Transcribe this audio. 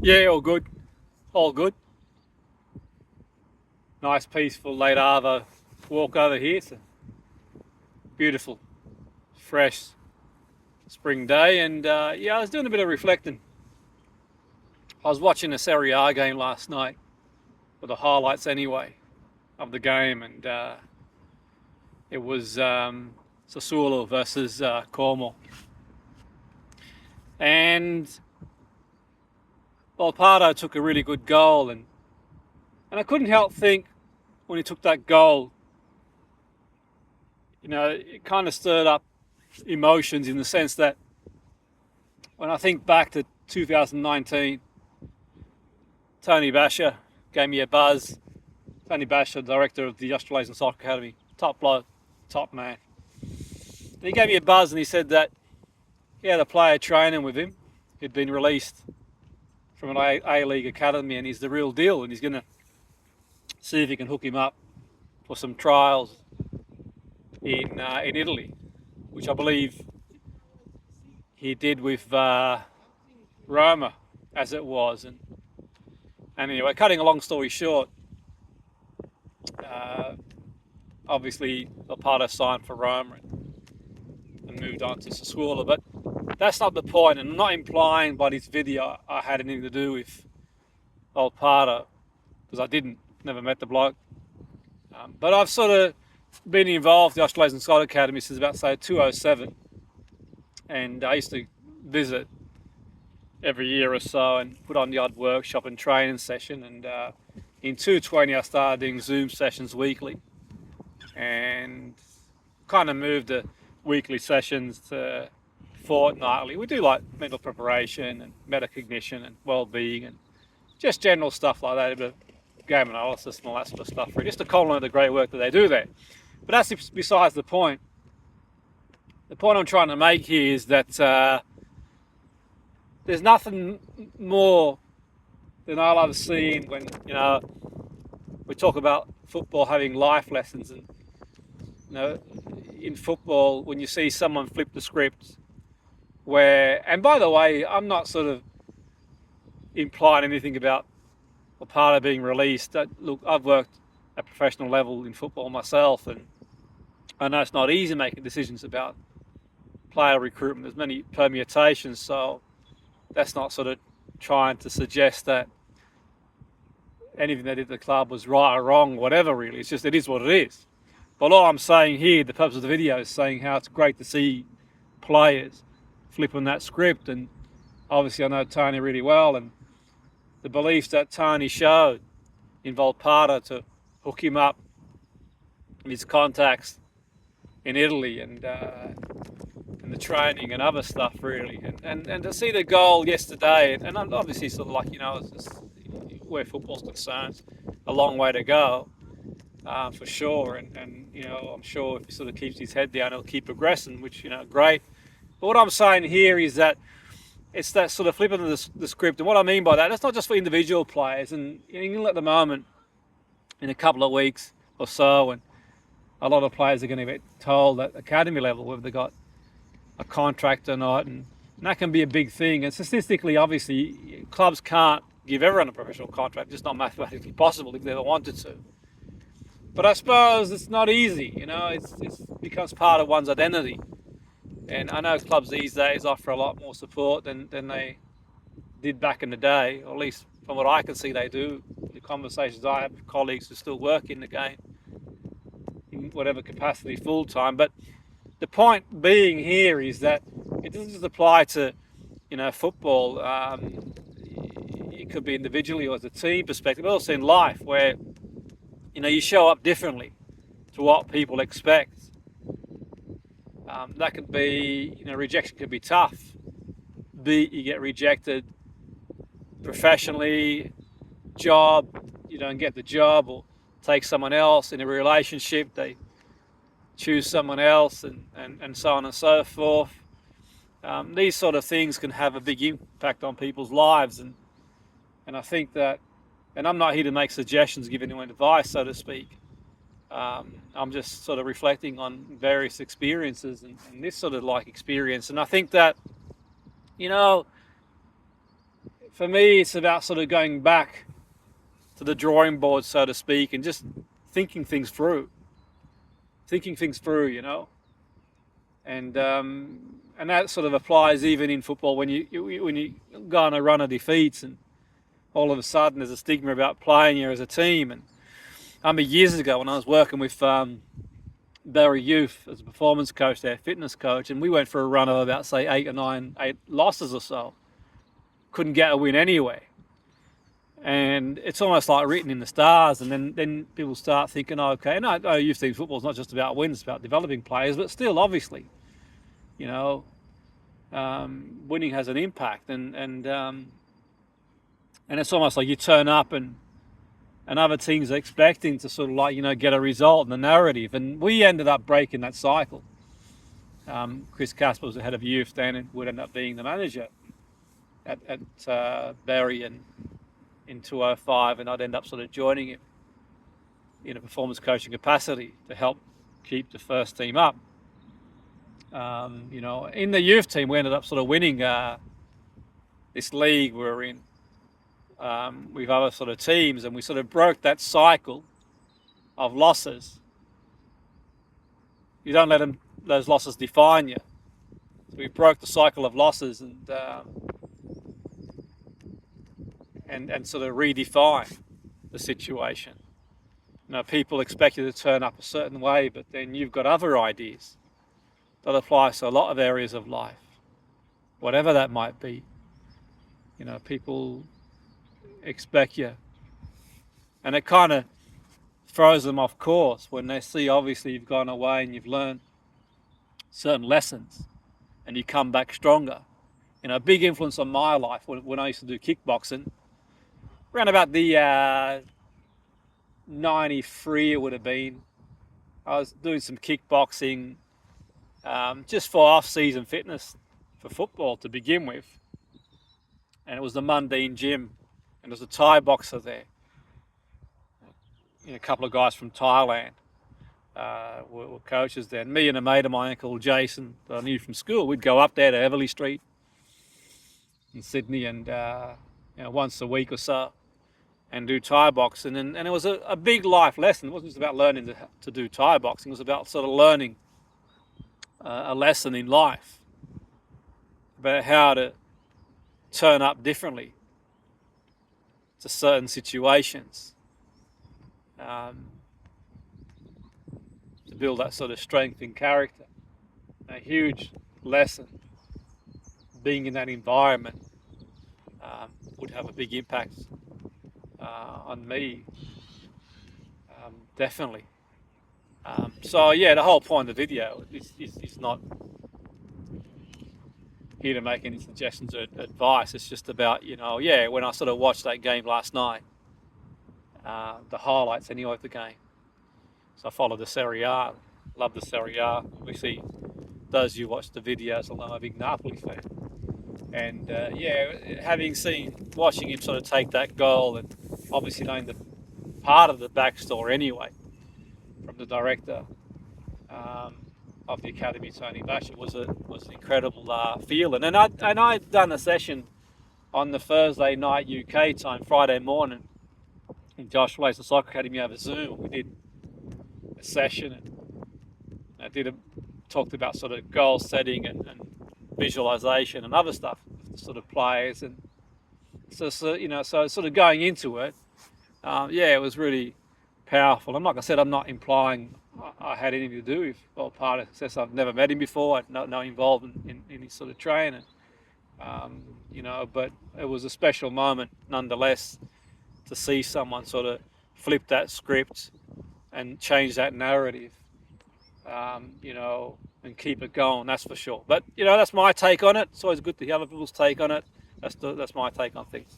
Yeah, all good. All good. Nice, peaceful late Arvo walk over here. It's a beautiful, fresh spring day. And yeah, I was doing a bit of reflecting. I was watching a Serie A game last night, or the highlights anyway, of the game. And it was Sassuolo versus Como. And Volpato took a really good goal. And I couldn't help think when he took that goal, it kind of stirred up emotions in the sense that when I think back to 2019, Tony Basher gave me a buzz. Tony Basher, director of the Australasian Soccer Academy, top bloke, top man. And he gave me a buzz and he said that he had a player training with him who'd been released from an A-League academy and he's the real deal and he's going to see if he can hook him up for some trials in Italy, which I believe he did with Roma as it was. And anyway, cutting a long story short, obviously Lopato signed for Roma and moved on to Sassuolo, but that's not the point, and I'm not implying by this video I had anything to do with Lopato, because I didn't, never met the bloke. But I've sort of been involved in the Australasian Soccer Academy since about, say, 2007, and I used to visit every year or so and put on the odd workshop and training session, and in 2020 I started doing Zoom sessions weekly and kind of moved the weekly sessions to fortnightly. We do like mental preparation and metacognition and well-being and just general stuff like that, a bit of game analysis and all that sort of stuff, just to compliment the great work that they do there. But that's besides the point. The point I'm trying to make here is that there's nothing more than I love seeing when, we talk about football having life lessons. And, in football, when you see someone flip the script and by the way, I'm not sort of implying anything about Lopato being released. Look, I've worked at professional level in football myself, and I know it's not easy making decisions about player recruitment. There's many permutations, so that's not sort of trying to suggest that anything they did at the club was right or wrong, whatever, really. It's just, it is what it is. But all I'm saying here, the purpose of the video, is saying how it's great to see players flipping that script. And obviously I know Tony really well, and the belief that Tony showed in Volpato to hook him up in his contacts in Italy and the training and other stuff, really. And to see the goal yesterday, and obviously sort of like, where football's concerned, a long way to go, for sure. And I'm sure if he sort of keeps his head down, he'll keep progressing, which, great. But what I'm saying here is that it's that sort of flipping the script. And what I mean by that, it's not just for individual players. And England at the moment, in a couple of weeks or so, and a lot of players are going to get told at academy level whether they got a contract or not, and that can be a big thing. And statistically, obviously, clubs can't give everyone a professional contract. It's just not mathematically possible if they ever wanted to. But I suppose it's not easy, it becomes part of one's identity. And I know clubs these days offer a lot more support than they did back in the day, or at least from what I can see they do. The conversations I have with colleagues who still work in the game in whatever capacity full time. But the point being here is that it doesn't just apply to, football. It could be individually or as a team perspective, but also in life, where, you show up differently to what people expect. That could be, rejection could be tough. You get rejected professionally, job, you don't get the job, or take someone else in a relationship, they choose someone else, and so on and so forth. These sort of things can have a big impact on people's lives, and I think that, and I'm not here to make suggestions, give anyone advice, so to speak. I'm just sort of reflecting on various experiences and this sort of like experience, and I think that, for me, it's about sort of going back to the drawing board, so to speak, and just thinking things through, you know, and that sort of applies even in football when you go on a run of defeats and all of a sudden there's a stigma about playing here as a team. And I mean, years ago when I was working with Barry Youth as a performance coach, their fitness coach, and we went for a run of about say 8 losses or so, couldn't get a win anyway. And it's almost like written in the stars. And then people start thinking, oh, okay, no, youth team football is not just about wins, it's about developing players, but still, obviously, you know, winning has an impact. And it's almost like you turn up and other teams are expecting to sort of like, you know, get a result in the narrative. And we ended up breaking that cycle. Chris Casper was the head of youth then and would end up being the manager at Barry and in 2005, and I'd end up sort of joining him in a performance coaching capacity to help keep the first team up. You know, in the youth team, we ended up sort of winning this league we're in with other sort of teams, and we sort of broke that cycle of losses. You don't let those losses define you. So we broke the cycle of losses and sort of redefine the situation. You know, people expect you to turn up a certain way, but then you've got other ideas that apply to a lot of areas of life, whatever that might be. You know, people expect you, and it kind of throws them off course when they see obviously you've gone away and you've learned certain lessons and you come back stronger. You know, a big influence on my life when I used to do kickboxing, around about the 93 it would have been. I was doing some kickboxing just for off-season fitness for football to begin with. And it was the Mundine gym, and there was a Thai boxer there. You know, a couple of guys from Thailand were coaches there. And me and a mate of mine called Jason that I knew from school, we'd go up there to Everleigh Street in Sydney and you know, once a week or so, and do Thai boxing. And it was a big life lesson. It wasn't just about learning to do Thai boxing. It was about sort of learning a lesson in life about how to turn up differently to certain situations, to build that sort of strength in character. A huge lesson. Being in that environment would have a big impact on me, definitely. So yeah, the whole point of the video is not here to make any suggestions or advice. It's just about, you know, yeah, when I sort of watched that game last night, the highlights anyway of the game. So I followed the Serie A, love the Serie A. Obviously, those of you who watch the videos will know I'm a big Napoli fan. And yeah, watching him sort of take that goal, and obviously knowing the part of the backstory anyway from the director of the academy, Tony Basher, was an incredible feeling. And I'd done a session on the Thursday night UK time, Friday morning, in Josh Blaze, the Soccer Academy over Zoom. We did a session, and I talked about sort of goal setting and visualization and other stuff, sort of players, and so you know, so sort of going into it, yeah, it was really powerful. And like I said, I'm not implying I had anything to do with Paul Parder's success. I've never met him before. I had no involvement in his sort of training, you know, but it was a special moment nonetheless to see someone sort of flip that script and change that narrative, you know, and keep it going, that's for sure. But, you know, that's my take on it. It's always good to hear other people's take on it. That's my take on things.